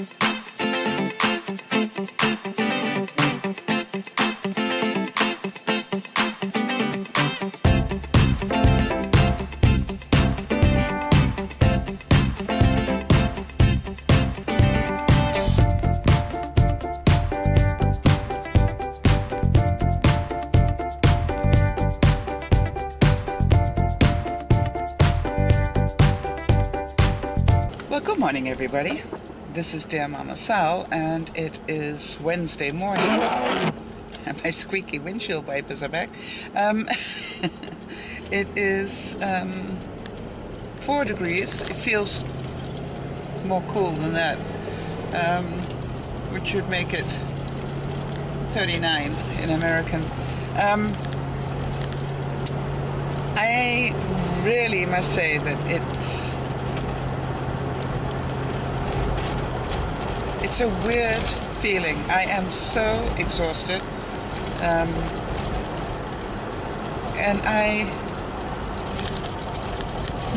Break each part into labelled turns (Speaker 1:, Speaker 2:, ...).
Speaker 1: Well, good morning, everybody. This is Dear Mama Sal, and it is Wednesday morning, and my squeaky windshield wipers are back. It is 4 degrees. It feels more cool than that, which would make it 39 in American. I really must say that it's a weird feeling. I am so exhausted, and I'm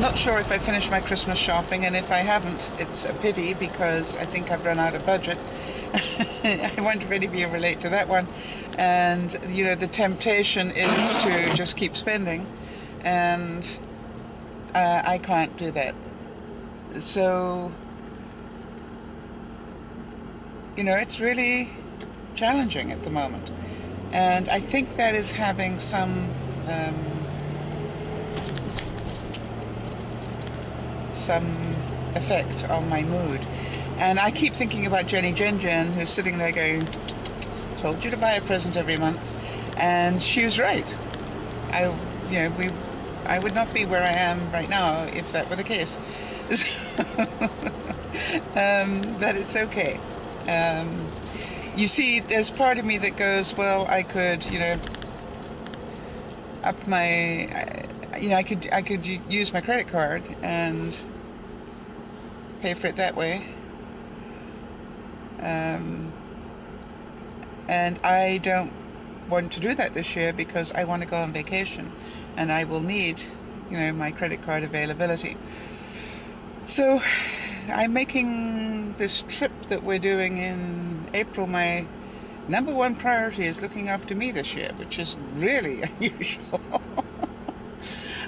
Speaker 1: not sure if I finished my Christmas shopping, and if I haven't, it's a pity because I think I've run out of budget. I won't really be able to relate to that one. And you know, the temptation is to just keep spending, and I can't do that. So you know, it's really challenging at the moment, and I think that is having some effect on my mood. And I keep thinking about Jenny Jen, who's sitting there going, "Told you to buy a present every month," and she was right. I would not be where I am right now if that were the case. But it's okay. You see, there's part of me that goes, well, I could, you know, up my, I could use my credit card and pay for it that way. And I don't want to do that this year because I want to go on vacation, and I will need, you know, my credit card availability. So I'm making this trip that we're doing in April. My number one priority is looking after me this year, which is really unusual.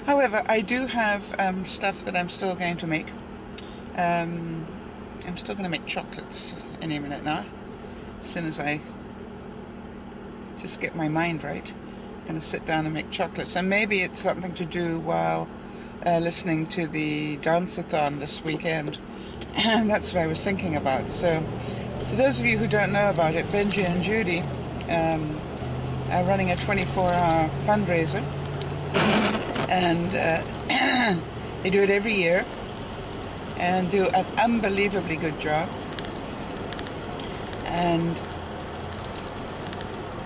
Speaker 1: However, I do have stuff that I'm still going to make. I'm still going to make chocolates any minute now, as soon as I just get my mind right. I'm going to sit down and make chocolates, and maybe it's something to do while listening to the dance-a-thon this weekend. And that's what I was thinking about. So for those of you who don't know about it, Benji and Judy are running a 24-hour fundraiser, and they do it every year and do an unbelievably good job. And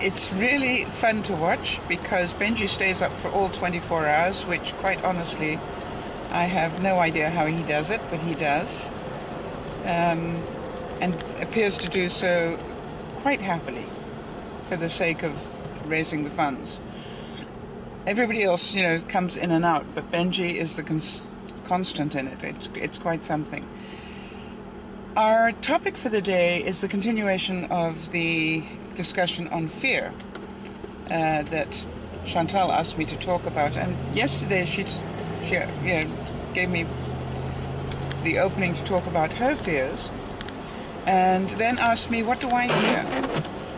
Speaker 1: it's really fun to watch because Benji stays up for all 24 hours, which quite honestly I have no idea how he does it, but he does. And appears to do so quite happily for the sake of raising the funds. Everybody else, you know, comes in and out, but Benji is the constant in it. It's quite something. Our topic for the day is the continuation of the discussion on fear that Chantal asked me to talk about, and yesterday she gave me the opening to talk about her fears, and then asked me, what do I fear?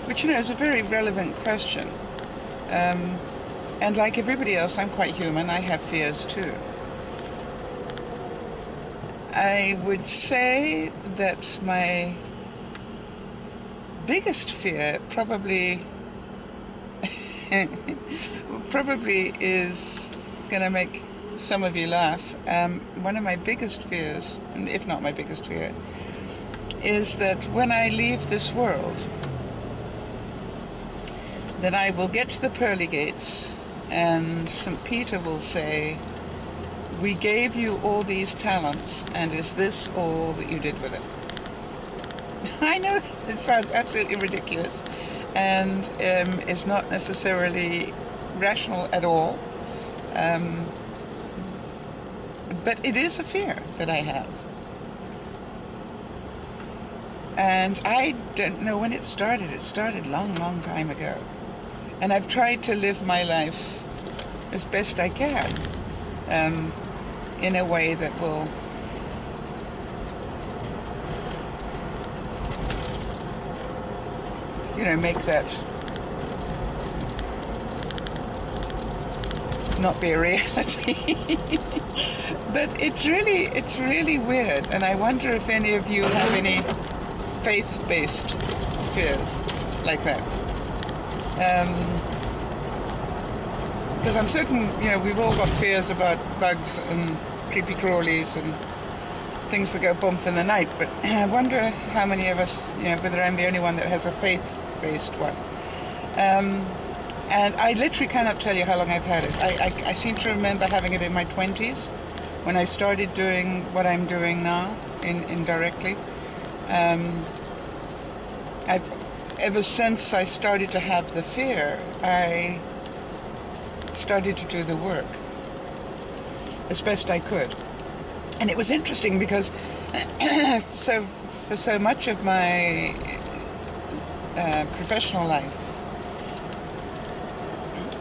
Speaker 1: Which, you know, is a very relevant question. And like everybody else, I'm quite human. I have fears too. I would say that my biggest fear probably is going to make some of you laugh. One of my biggest fears, if not my biggest fear, is that when I leave this world, that I will get to the pearly gates and St. Peter will say, "We gave you all these talents, and is this all that you did with it?" I know it sounds absolutely ridiculous and is not necessarily rational at all, but it is a fear that I have. And I don't know when it started. It started long time ago. And I've tried to live my life as best I can, in a way that will make that not be a reality. But it's really weird, and I wonder if any of you have any faith-based fears like that. Because I'm certain, we've all got fears about bugs and creepy crawlies and things that go bump in the night, but I wonder how many of us, whether I'm the only one that has a faith-based one. And I literally cannot tell you how long I've had it. I seem to remember having it in my 20s when I started doing what I'm doing now, indirectly. Ever since I started to have the fear, I started to do the work as best I could. And it was interesting because for so much of my professional life,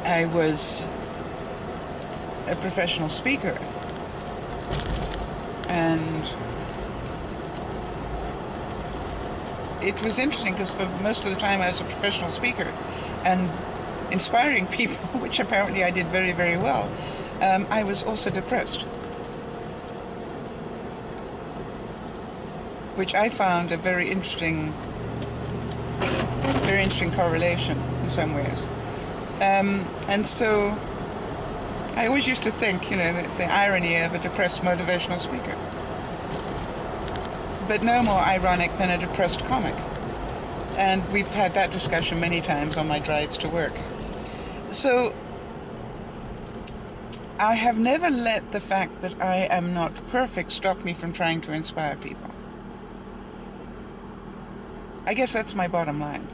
Speaker 1: I was a professional speaker, and it was interesting because for most of the time I was a professional speaker and inspiring people, which apparently I did very, very well. I was also depressed, which I found a very interesting correlation in some ways. And so I always used to think, the irony of a depressed motivational speaker. But no more ironic than a depressed comic. And we've had that discussion many times on my drives to work. So I have never let the fact that I am not perfect stop me from trying to inspire people. I guess that's my bottom line.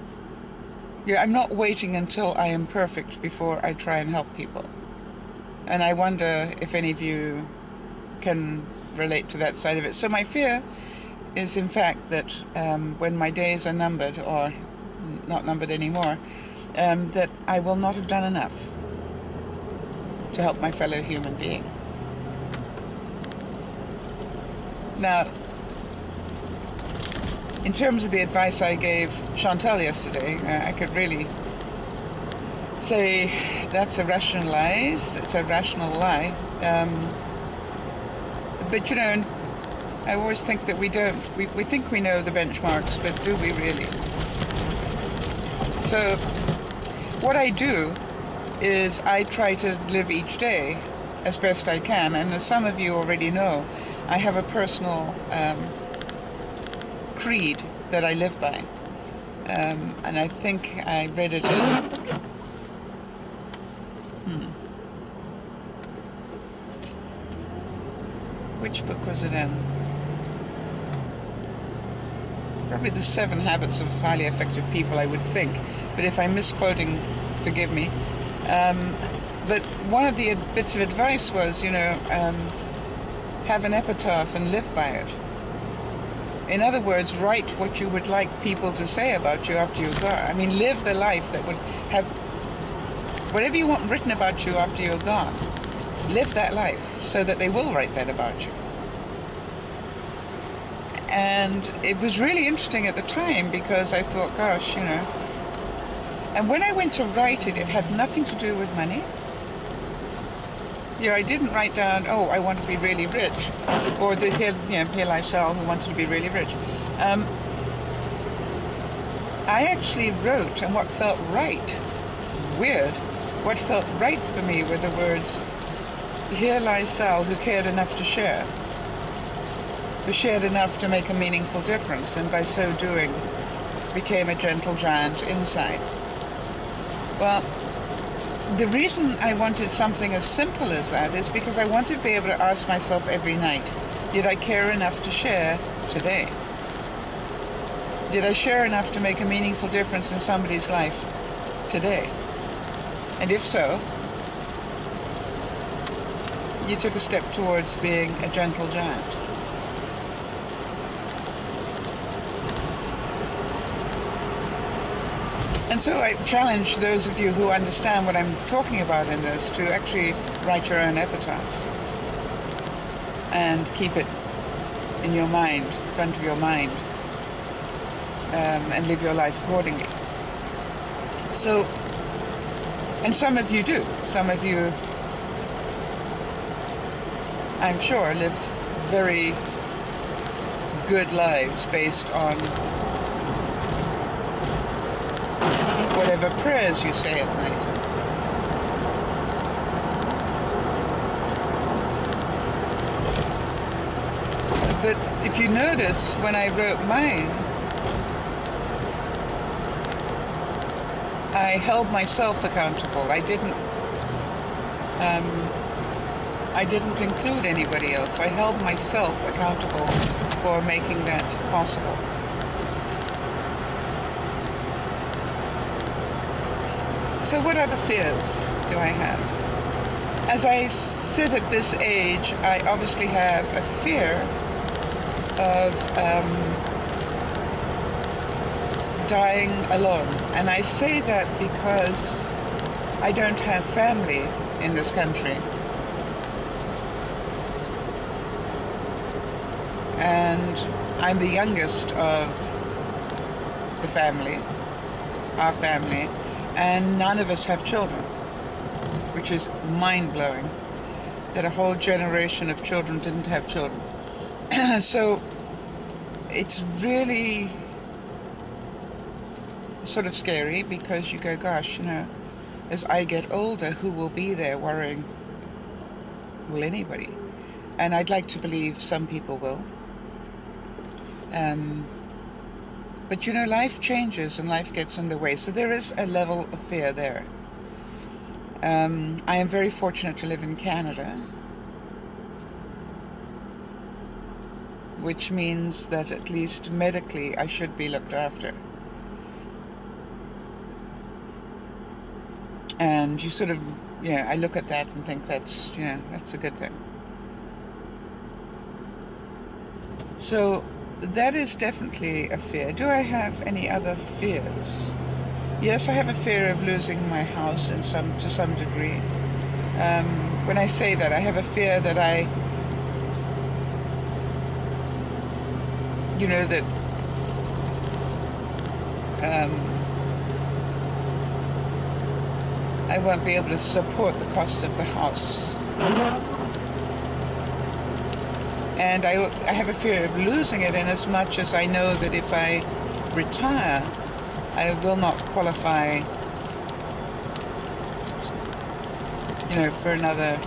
Speaker 1: I'm not waiting until I am perfect before I try and help people. And I wonder if any of you can relate to that side of it. So my fear is, in fact, that when my days are numbered, or not numbered anymore, that I will not have done enough to help my fellow human being. Now, in terms of the advice I gave Chantal yesterday, I could really say that's a rational lie. But I always think that we don't. We think we know the benchmarks, but do we really? So what I do is I try to live each day as best I can, and as some of you already know, I have a personal creed that I live by, and I think I read it in which book was it in? Probably The 7 Habits of Highly Effective People, I would think, but if I'm misquoting, forgive me. But one of the bits of advice was, have an epitaph and live by it. In other words, write what you would like people to say about you after you're gone. I mean, live the life that would have whatever you want written about you after you're gone. Live that life so that they will write that about you. And it was really interesting at the time because I thought, gosh, And when I went to write it, it had nothing to do with money. I didn't write down, oh, I want to be really rich, or here Lifestyle who wanted to be really rich. I actually wrote, and what felt right, weird, what felt right for me were the words, here lies Sal who cared enough to share, who shared enough to make a meaningful difference, and by so doing became a gentle giant inside. Well, the reason I wanted something as simple as that is because I wanted to be able to ask myself every night, did I care enough to share today? Did I share enough to make a meaningful difference in somebody's life today? And if so, you took a step towards being a gentle giant. And so I challenge those of you who understand what I'm talking about in this to actually write your own epitaph and keep it in your mind, front of your mind, and live your life accordingly. So, and some of you do. Some of you, I'm sure, live very good lives based on whatever prayers you say at night. But if you notice, when I wrote mine, I held myself accountable. I didn't include anybody else. I held myself accountable for making that possible. So what other fears do I have? As I sit at this age, I obviously have a fear of dying alone. And I say that because I don't have family in this country. And I'm the youngest of the family, our family, and none of us have children, which is mind-blowing that a whole generation of children didn't have children. So it's really sort of scary, because you go, gosh, you know, as I get older, who will be there worrying? Will anybody? And I'd like to believe some people will. But you know, life changes and life gets in the way, so there is a level of fear there. I am very fortunate to live in Canada, which means that at least medically I should be looked after. And you sort of, yeah, I look at that and think that's, you know, that's a good thing. So that is definitely a fear. Do I have any other fears? Yes, I have a fear of losing my house to some degree. When I say that, I have a fear that you know, that I won't be able to support the cost of the house. And I have a fear of losing it, in as much as I know that if I retire, I will not qualify, you know, for another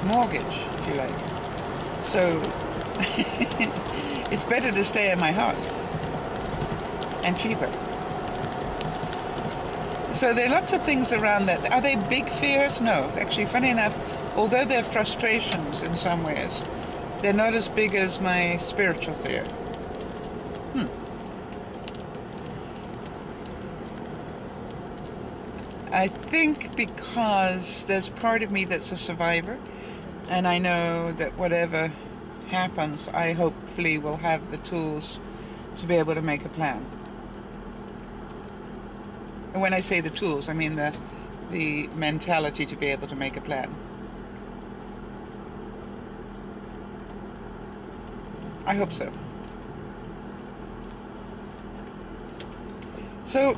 Speaker 1: mortgage, if you like. So it's better to stay in my house, and cheaper. So there are lots of things around that. Are they big fears? No. Actually, funny enough, although they're frustrations in some ways, they're not as big as my spiritual fear. I think because there's part of me that's a survivor, and I know that whatever happens, I hopefully will have the tools to be able to make a plan. And when I say the tools, I mean the mentality to be able to make a plan. I hope so. So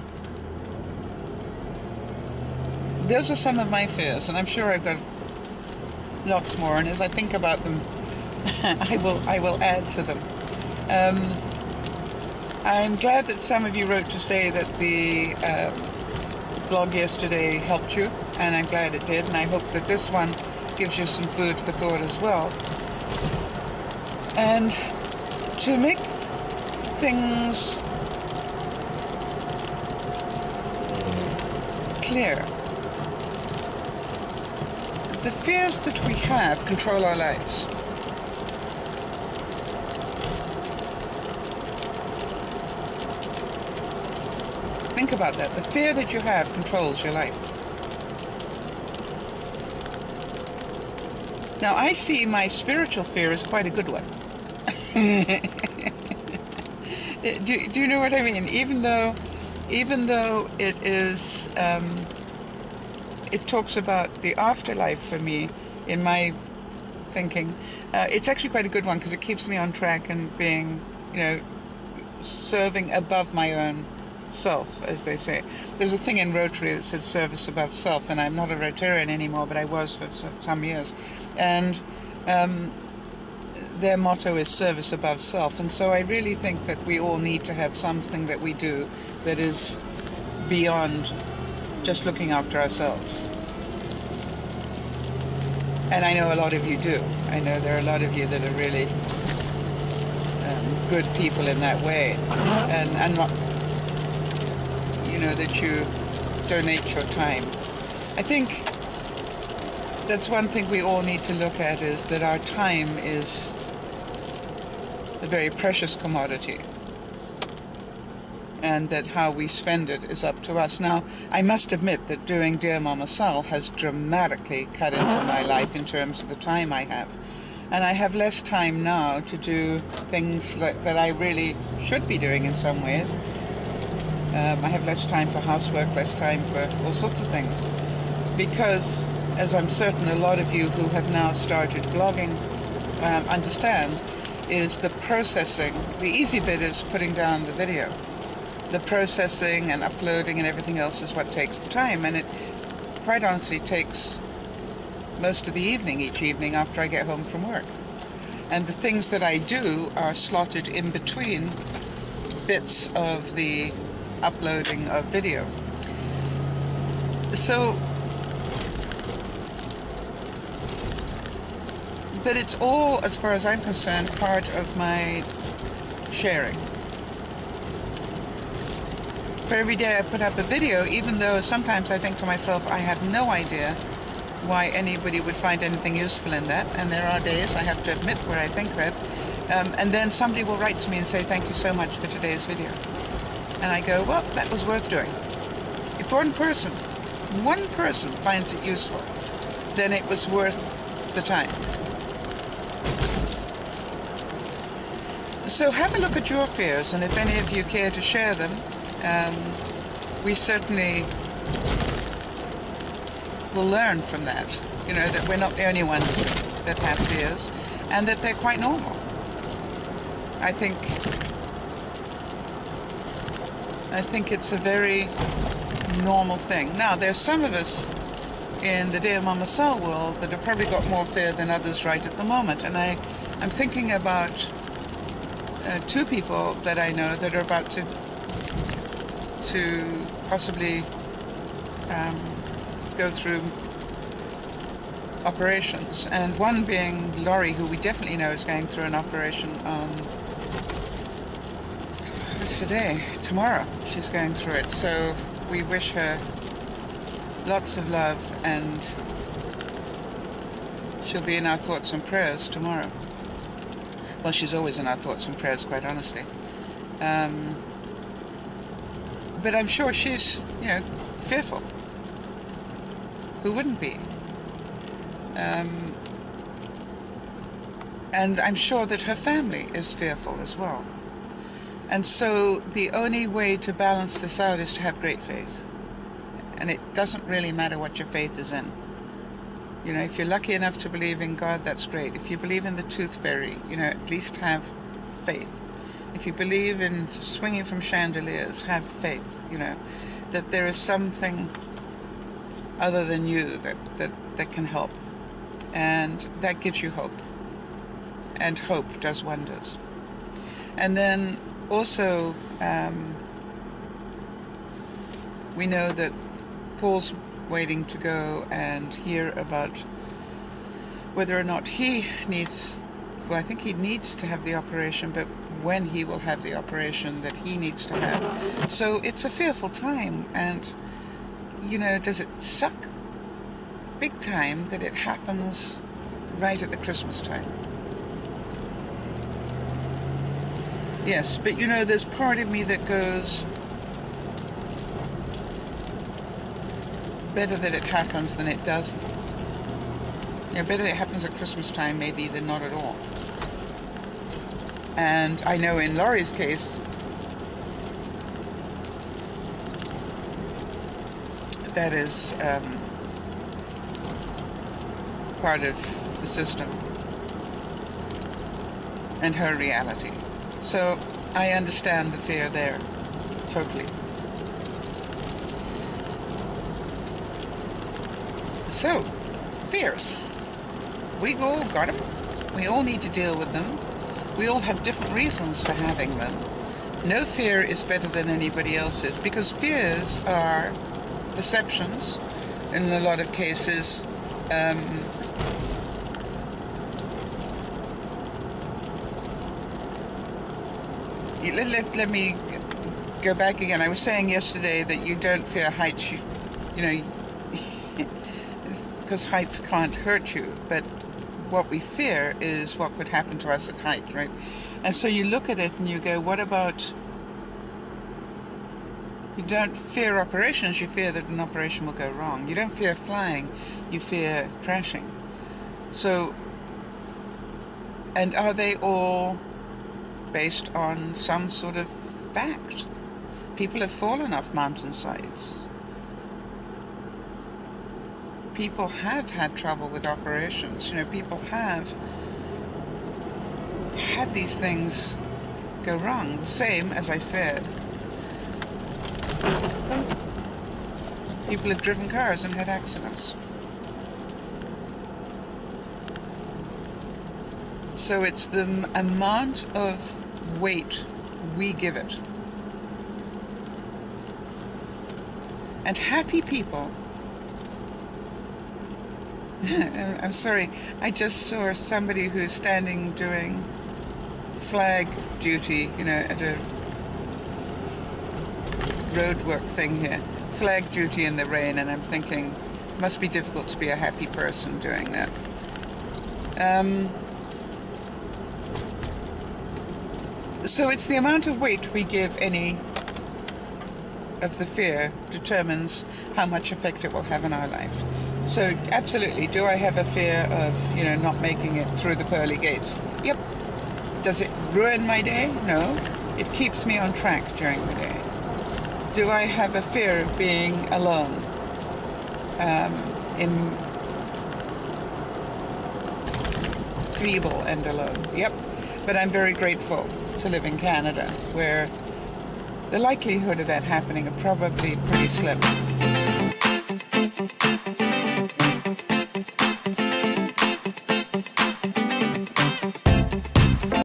Speaker 1: those are some of my fears, and I'm sure I've got lots more, and as I think about them, I will add to them. I'm glad that some of you wrote to say that the vlog yesterday helped you, and I'm glad it did, and I hope that this one gives you some food for thought as well. And to make things clear, the fears that we have control our lives. Think about that. The fear that you have controls your life. Now, I see my spiritual fear as quite a good one. Do you know what I mean? Even though even though it is, it talks about the afterlife for me in my thinking, it's actually quite a good one because it keeps me on track and being, serving above my own self, as they say. There's a thing in Rotary that says service above self, and I'm not a Rotarian anymore, but I was for some years. And their motto is service above self, and so I really think that we all need to have something that we do that is beyond just looking after ourselves. And I know a lot of you do. I know there are a lot of you that are really good people in that way, and not, that you donate your time. I think that's one thing we all need to look at, is that our time is a very precious commodity, and that how we spend it is up to us. Now, I must admit that doing Dear Mama Sal has dramatically cut into my life in terms of the time I have. And I have less time now to do things that I really should be doing in some ways. I have less time for housework, less time for all sorts of things. Because, as I'm certain a lot of you who have now started vlogging understand, is the processing. The easy bit is putting down the video. The processing and uploading and everything else is what takes the time, and it quite honestly takes most of the evening each evening after I get home from work. And the things that I do are slotted in between bits of the uploading of video. So, but it's all, as far as I'm concerned, part of my sharing. For every day I put up a video, even though sometimes I think to myself, I have no idea why anybody would find anything useful in that, and there are days, I have to admit, where I think that, and then somebody will write to me and say, thank you so much for today's video. And I go, well, that was worth doing. If one person finds it useful, then it was worth the time. So have a look at your fears, and if any of you care to share them, we certainly will learn from that, that we're not the only ones that have fears, and that they're quite normal. I think it's a very normal thing. Now, there's some of us in the Dear Mama Sal world that have probably got more fear than others right at the moment, and I'm thinking about two people that I know that are about to possibly go through operations, and one being Laurie, who we definitely know is going through an operation on tomorrow she's going through it, so we wish her lots of love, and she'll be in our thoughts and prayers tomorrow. Well, she's always in our thoughts and prayers, quite honestly. But I'm sure she's, fearful. Who wouldn't be? And I'm sure that her family is fearful as well. And so the only way to balance this out is to have great faith. And it doesn't really matter what your faith is in. If you're lucky enough to believe in God, that's great. If you believe in the tooth fairy, at least have faith. If you believe in swinging from chandeliers, have faith, that there is something other than you that can help. And that gives you hope. And hope does wonders. And then also, we know that Paul's waiting to go and hear about whether or not he needs, well, I think he needs to have the operation, but when he will have the operation that he needs to have. So it's a fearful time, and does it suck big time that it happens right at the Christmas time? Yes, but there's part of me that goes, better that it happens than it doesn't. Better it happens at Christmas time maybe than not at all. And I know in Laurie's case, that is part of the system and her reality. So I understand the fear there, totally. So, fears. We all got them. We all need to deal with them. We all have different reasons for having them. No fear is better than anybody else's, because fears are perceptions, in a lot of cases. Let me go back again. I was saying yesterday that you don't fear heights, you know, because heights can't hurt you, but what we fear is what could happen to us at height, right? And so you look at it and you go, what about, you don't fear operations, you fear that an operation will go wrong. You don't fear flying, you fear crashing. So, and are they all based on some sort of fact? People have fallen off mountainsides. People have had trouble with operations. You know, people have had these things go wrong. The same, as I said, people have driven cars and had accidents. So it's the amount of weight we give it. And happy people, I'm sorry, I just saw somebody who's standing doing flag duty, you know, at a roadwork thing here. Flag duty in the rain, and I'm thinking, it must be difficult to be a happy person doing that. So it's the amount of weight we give any of the fear determines how much effect it will have in our life. So absolutely, do I have a fear of, you know, not making it through the pearly gates? Yep. Does it ruin my day? No. It keeps me on track during the day. Do I have a fear of being alone? Feeble and alone. Yep. But I'm very grateful to live in Canada, where the likelihood of that happening are probably pretty slim.